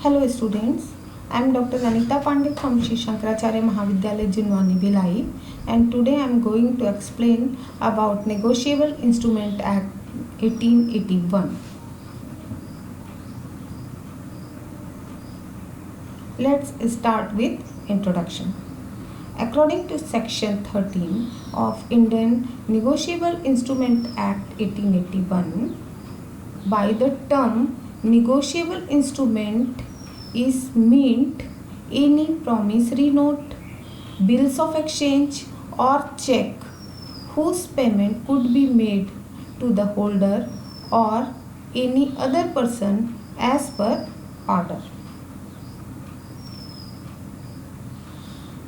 Hello students, I am Dr. Anita Pandey from Shri Shankaracharya Mahavidyalaya Junwani Bhilai, and today I am going to explain about Negotiable Instrument Act 1881. Let's start with introduction. According to section 13 of Indian Negotiable Instrument Act 1881, by the term negotiable instrument is meant any promissory note, bills of exchange or check whose payment could be made to the holder or any other person as per order.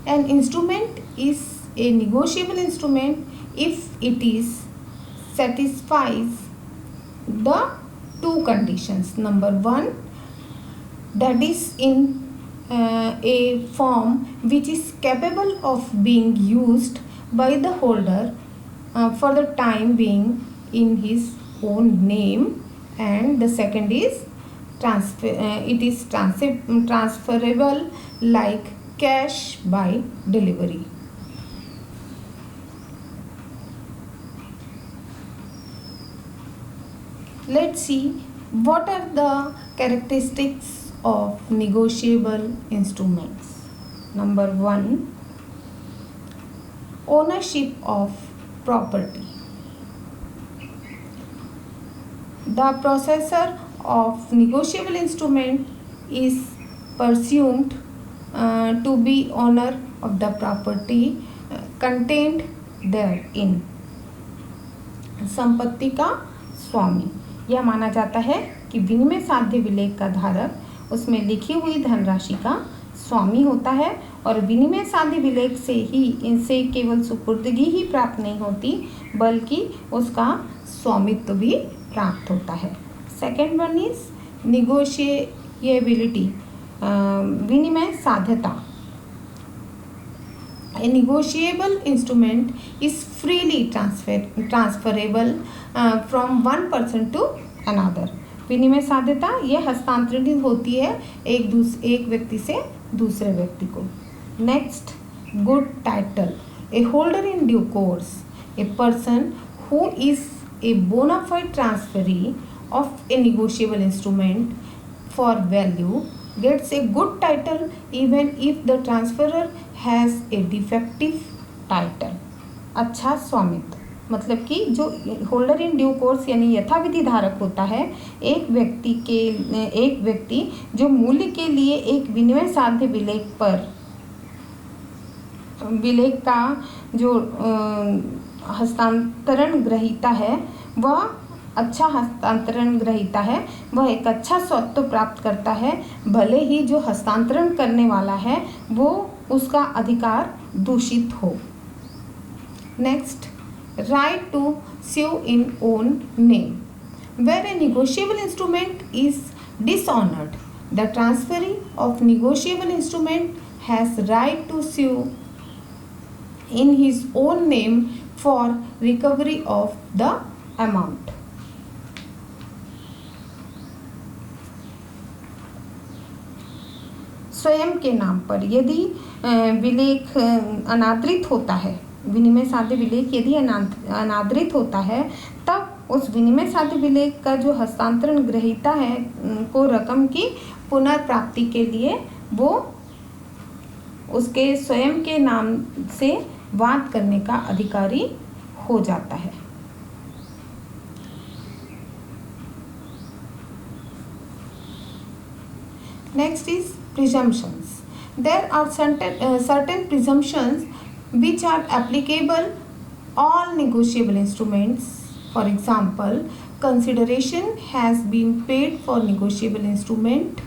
An instrument is a negotiable instrument if it is satisfies the two conditions. Number one, that is in a form which is capable of being used by the holder for the time being in his own name, and the second is transferable like cash by delivery. Let's see what are the characteristics of negotiable instruments. Number one, ownership of property. The possessor of negotiable instrument is presumed to be owner of the property contained therein. संपत्ति का स्वामी यह माना जाता है कि विनिमय साध्य विलेख का धारक उसमें लिखी हुई धनराशि का स्वामी होता है, और विनिमय साध्य विलेख से ही इनसे केवल सुपुर्दगी ही प्राप्त नहीं होती बल्कि उसका स्वामित्व भी प्राप्त होता है. सेकेंड वन इज निगोशिएबिलिटी, विनिमय साध्यता. A negotiable instrument is freely transferable from one person to another. विनिमय साध्यता यह हस्तांतरित होती है एक व्यक्ति से दूसरे व्यक्ति को. Next, good title. A holder in due course, a person who is a bona fide transferee of a negotiable instrument for value gets a good title even if the transferor has a defective title. अच्छा स्वामित्व मतलब कि जो holder in due course यानी यथाविधि धारक होता है, एक व्यक्ति जो मूल्य के लिए एक विनिमय साध्य विलेख का जो हस्तांतरण ग्रहीता है वह अच्छा हस्तांतरण ग्रहीता है, वह एक अच्छा स्वत्व प्राप्त करता है भले ही जो हस्तांतरण करने वाला है वो उसका अधिकार दूषित हो. Next, right to sue in own name. Where a negotiable instrument is dishonored, the transferee of negotiable instrument has right to sue in his own name for recovery of the amount. स्वयं के नाम पर यदि विलेख अनादृत होता है, विनिमय साध्य विलेख यदि अनादृत होता है, तब उस विनिमय साध्य विलेख का जो हस्तांतरण ग्रहीता है को रकम की पुनर्प्राप्ति के लिए वो उसके स्वयं के नाम से वाद करने का अधिकारी हो जाता है. Next is presumptions. There are certain presumptions which are applicable all negotiable instruments. For example, consideration has been paid for negotiable instrument,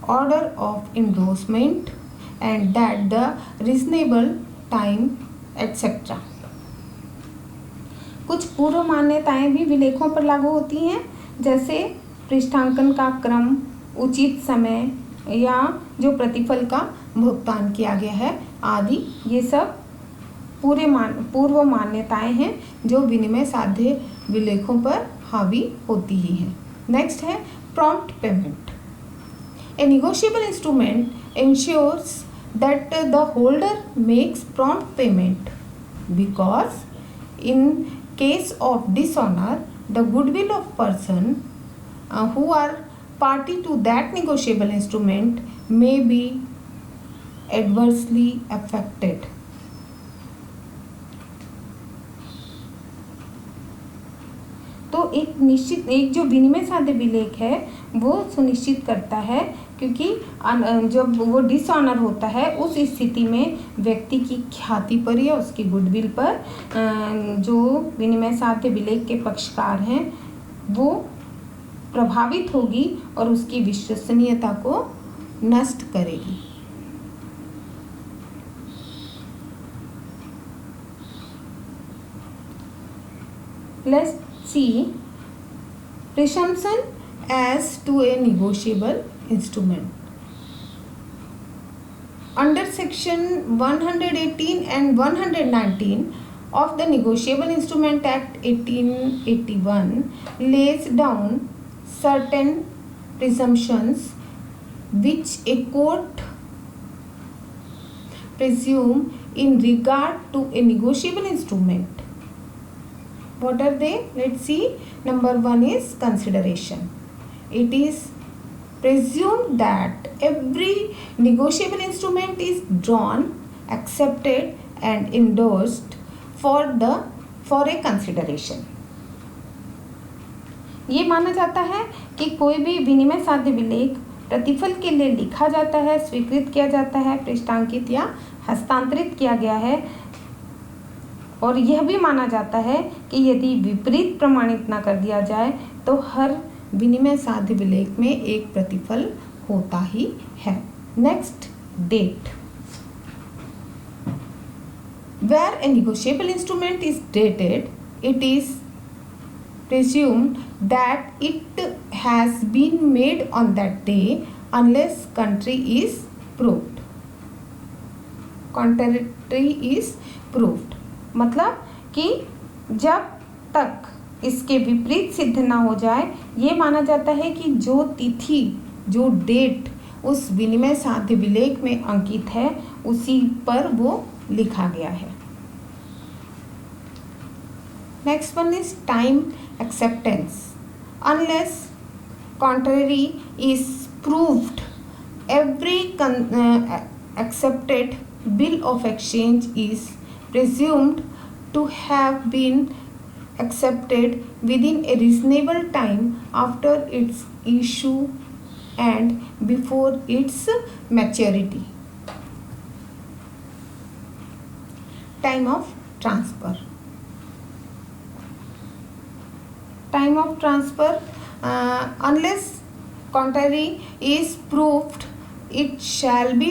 order of endorsement, and that the reasonable time etc. कुछ पूर्व मान्यताएं भी विलेखों पर लागू होती हैं, जैसे पृष्ठांकन का क्रम, उचित समय या जो प्रतिफल का भुगतान किया गया है आदि. ये सब पूर्व मान्यताएं हैं जो विनिमय साध्य विलेखों पर हावी होती ही हैं. नेक्स्ट है prompt payment. A negotiable instrument ensures that the holder makes prompt payment because in case of dishonor, the goodwill of person who are party to that negotiable instrument may be adversely affected. तो एक जो विनिमय साध्य विलेख है वो सुनिश्चित करता है, क्योंकि जब वो डिसऑनर होता है उस स्थिति में व्यक्ति की ख्याति पर या उसकी गुडविल पर जो विनिमय साध्य विलेख के पक्षकार हैं वो प्रभावित होगी और उसकी विश्वसनीयता को नष्ट करेगी. Let's see presumption as to a negotiable instrument. Under section 118 and 119 of the Negotiable Instrument Act 1881 lays down certain presumptions which a court presume in regard to a negotiable instrument. What are they? Let's see. Number one is consideration. It is presumed that every negotiable instrument is drawn, accepted and endorsed for a consideration. ये माना जाता है कि कोई भी विनिमय साध्य विलेख प्रतिफल के लिए लिखा जाता है, स्वीकृत किया जाता है, पृष्ठांकित या हस्तांतरित किया गया है, और यह भी माना जाता है कि यदि विपरीत प्रमाणित न कर दिया जाए तो हर विनिमय साध्य विलेख में एक प्रतिफल होता ही है. Next, date. Where a negotiable instrument is dated, it is presumed that it has been made on that day unless contrary is proved. मतलब कि जब तक इसके विपरीत सिद्ध ना हो जाए ये माना जाता है कि जो तिथि, जो डेट उस विनिमय साध्य विलेख में अंकित है उसी पर वो लिखा गया है. Next one is time acceptance. Unless contrary is proved, every accepted bill of exchange is presumed to have been accepted within a reasonable time after its issue and before its maturity. Time of transfer. Time of transfer, unless contrary is proved, it shall be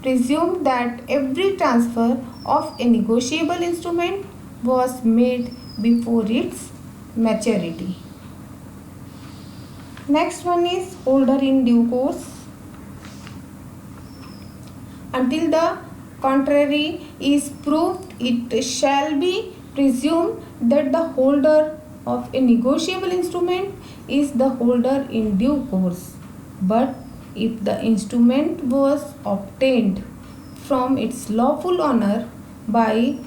presumed that every transfer of a negotiable instrument was made before its maturity. Next one is holder in due course. Until the contrary is proved, it shall be presumed that the holder of a negotiable instrument is the holder in due course. But if the instrument was obtained from its lawful owner by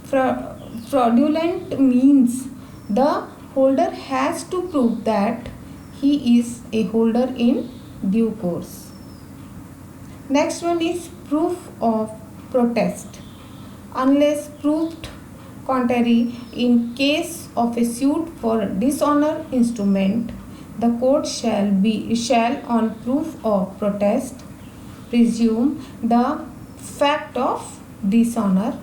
fraudulent means, the holder has to prove that he is a holder in due course. Next one is proof of protest. Unless proved contrary in case of a suit for dishonor instrument, the court shall on proof of protest presume the fact of dishonor.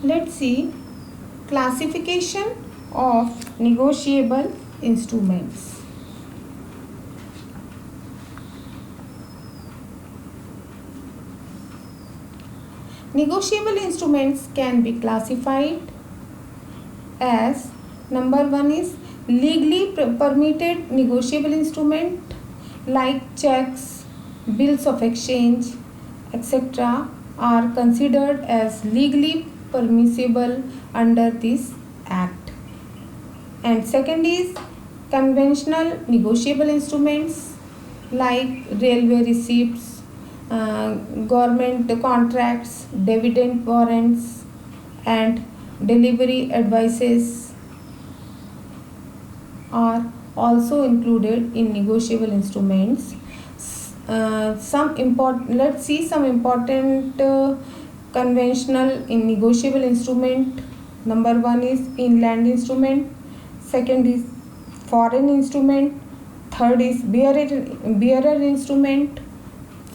Let's see classification of negotiable instruments. Negotiable instruments can be classified as, number one is legally permitted negotiable instrument like checks, bills of exchange, etc. are considered as legally permissible under this Act. And second is conventional negotiable instruments like railway receipts, government contracts, dividend warrants, and delivery advices are also included in negotiable instruments. Let's see some important conventional in negotiable instrument. Number one is inland instrument, second is foreign instrument, third is bearer instrument,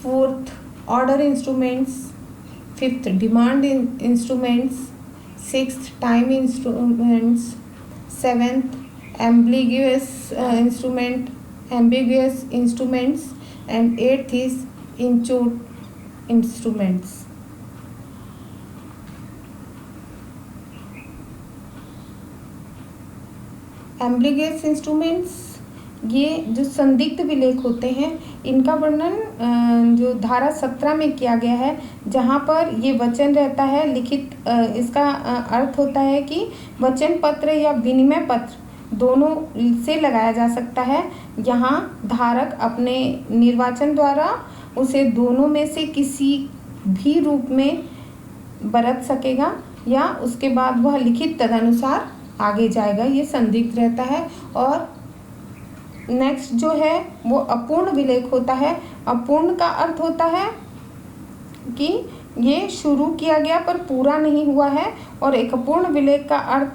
fourth order instruments, fifth demand instruments, sixth time instruments, seventh ambiguous instruments, and eighth is inchoate instruments. Ambiguous instruments, ये जो संदिग्ध विलेख होते हैं, इनका वर्णन जो धारा 17 में किया गया है, जहाँ पर ये वचन रहता है लिखित। इसका अर्थ होता है कि वचन पत्र या विनिमय पत्र दोनों से लगाया जा सकता है। यहाँ धारक अपने निर्वाचन द्वारा उसे दोनों में से किसी भी रूप में बरत सकेगा या उसके बाद वह लिखित तदनुसार आगे जाएगा। ये संदिग्ध रहता है। और नेक्स्ट जो है वो अपूर्ण विलेख होता है। अपूर्ण का अर्थ होता है कि ये शुरू किया गया पर पूरा नहीं हुआ है, और एक अपूर्ण विलेख का अर्थ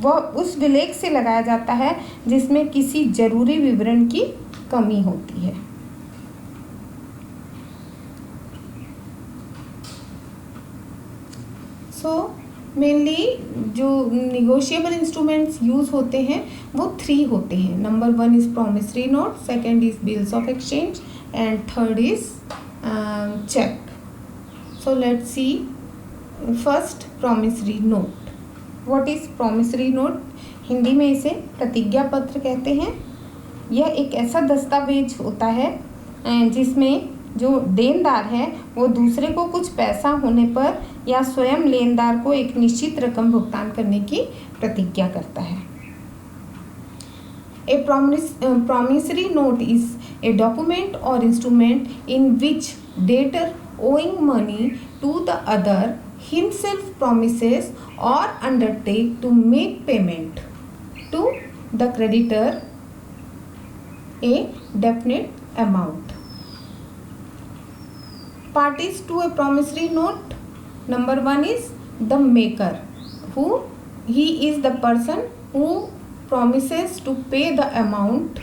वह उस विलेख से लगाया जाता है जिसमें किसी जरूरी विवरण की कमी होती है। मेनली जो निगोशिएबल इंस्ट्रूमेंट्स यूज़ होते हैं वो 3 होते हैं। Number 1 is promissory note, second is bills of exchange, and third is cheque. So let's see first promissory note. What is promissory note? Hindi में इसे प्रतिज्ञा पत्र कहते हैं। यह एक ऐसा दस्तावेज होता है जिसमें जो देनदार है वो दूसरे को कुछ पैसा होने पर या स्वयं लेनदार को एक निश्चित रकम भुगतान करने की प्रतिज्ञा करता है। ए promissory note is a document or instrument in which debtor owing money to the other himself promises or undertake to make payment to the creditor a definite amount. Parties to a promissory note, number 1 is the maker, he is the person who promises to pay the amount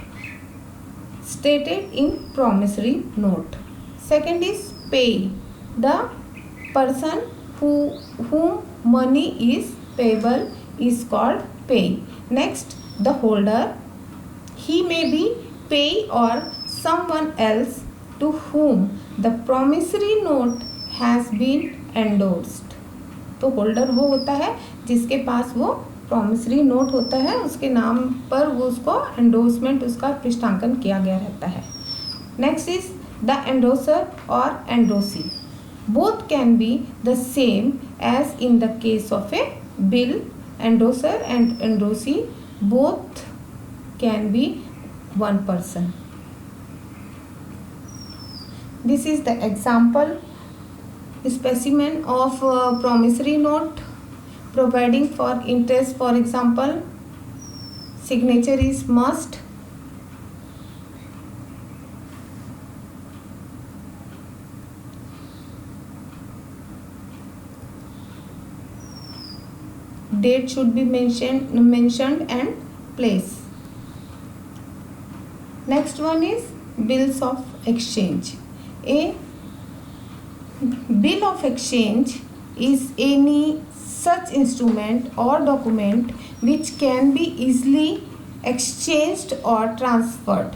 stated in promissory note. Second is payee, the person whom money is payable is called payee. Next, the holder, he may be payee or someone else to whom the promissory note has been endorsed. तो holder वो होता है जिसके पास वो promissory note होता है, उसके नाम पर वो उसको एंडोर्समेंट उसका पृष्ठांकन किया गया रहता है। नेक्स्ट इज द एंडोसर और endorsee. Both can be the same as in the case of a bill. Endorser and endorsee both can be one person. This is the example specimen of promissory note providing for interest. For example, signature is must. Date should be mentioned and place. Next one is bills of exchange. A bill of exchange is any such instrument or document which can be easily exchanged or transferred.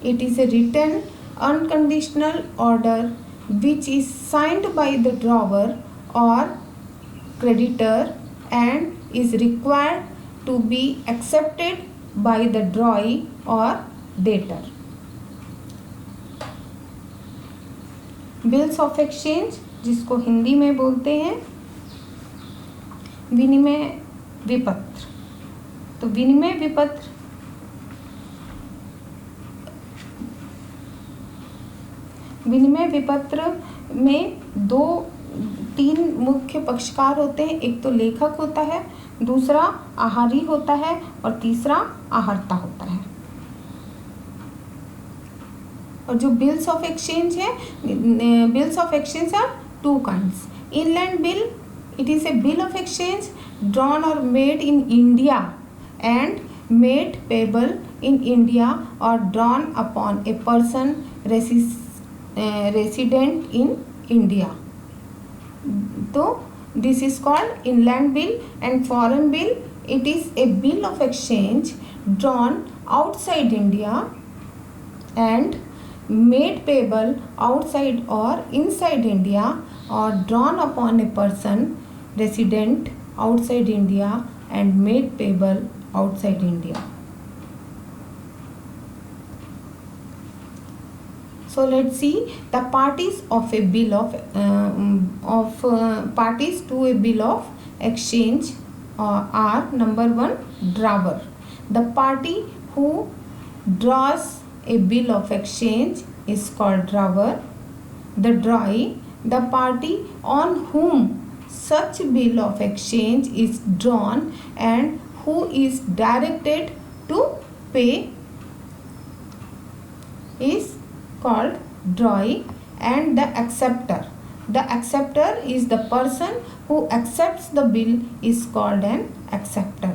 It is a written unconditional order which is signed by the drawer or creditor and is required to be accepted by the drawee or debtor. Bills of exchange, जिसको हिंदी में बोलते हैं विनिमय विपत्र। तो विनिमय विपत्र में तीन मुख्य पक्षकार होते हैं। एक तो लेखक होता है, दूसरा आहारी होता है और तीसरा आहर्ता होता है। और जो बिल्स ऑफ एक्सचेंज है, bills of exchange are two kinds. Inland bill, it is a bill of exchange drawn और made in India and made payable in India और drawn upon a person resident in India. तो this is called inland bill. And foreign bill, it is a bill of exchange drawn outside India and made payable outside or inside India or drawn upon a person resident outside India and made payable outside India. So let's see the parties of a bill parties to a bill of exchange are: number one, drawer. The party who draws a bill of exchange is called drawer. The drawee, the party on whom such bill of exchange is drawn and who is directed to pay, is called drawee. And the acceptor is the person who accepts the bill is called an acceptor.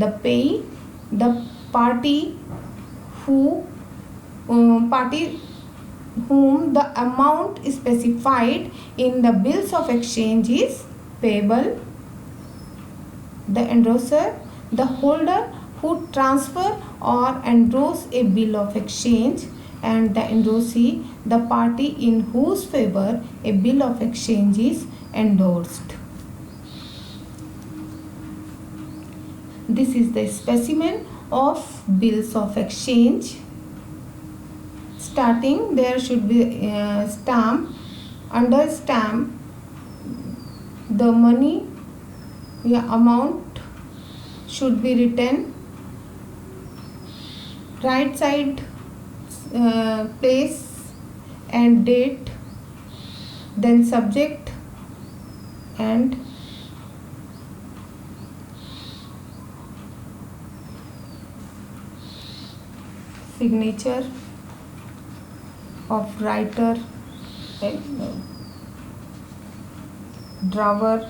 The payee, the party whom the amount specified in the bills of exchange is payable. The endorser, the holder who transfer or endorse a bill of exchange. And the endorsee, the party in whose favor a bill of exchange is endorsed. This is the specimen of bills of exchange. Starting, there should be stamp. Under stamp, the money, the amount should be written. Right side, place and date, then subject and signature of writer, drawer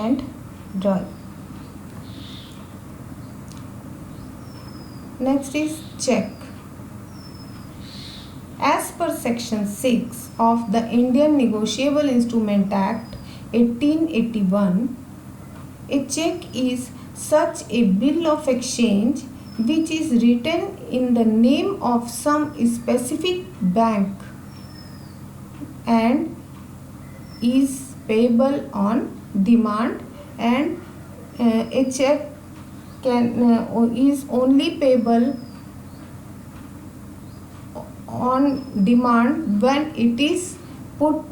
and drawer. Next is check. As per section 6 of the Indian Negotiable Instrument Act 1881, a check is such a bill of exchange which is written in the name of some specific bank and is payable on demand. And a check is only payable on demand when it is put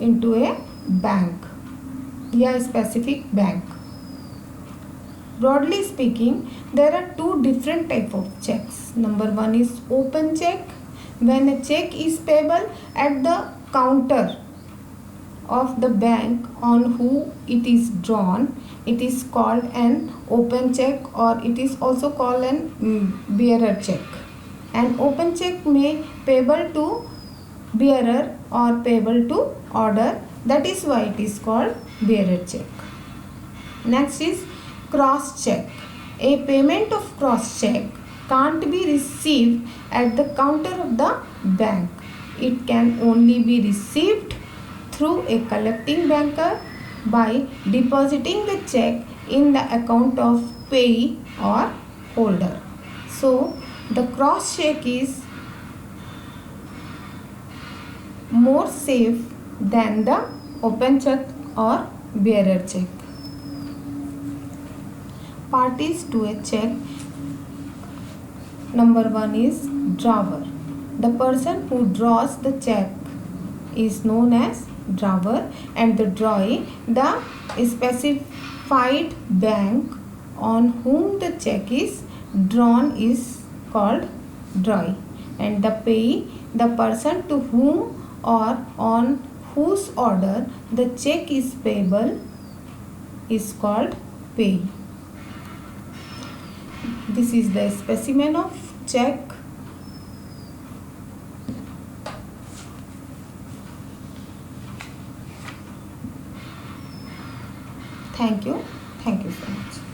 into a bank या specific bank. Broadly speaking, there are two different type of checks. Number one is open check. When a check is payable at the counter of the bank on who it is drawn, it is called an open check, or it is also called an bearer check. An open check may payable to bearer or payable to order. That is why it is called bearer check. Next is cross check. A payment of cross check can't be received at the counter of the bank. It can only be received through a collecting banker by depositing the check in the account of payee or holder. So the cross check is more safe than the open check or bearer check. Parties to a check. Number one is drawer. The person who draws the check is known as drawer, and the drawee, the certified bank on whom the check is drawn is called drawee, and the payee, the person to whom or on whose order the check is payable, is called payee. This is the specimen of check. Thank you so much.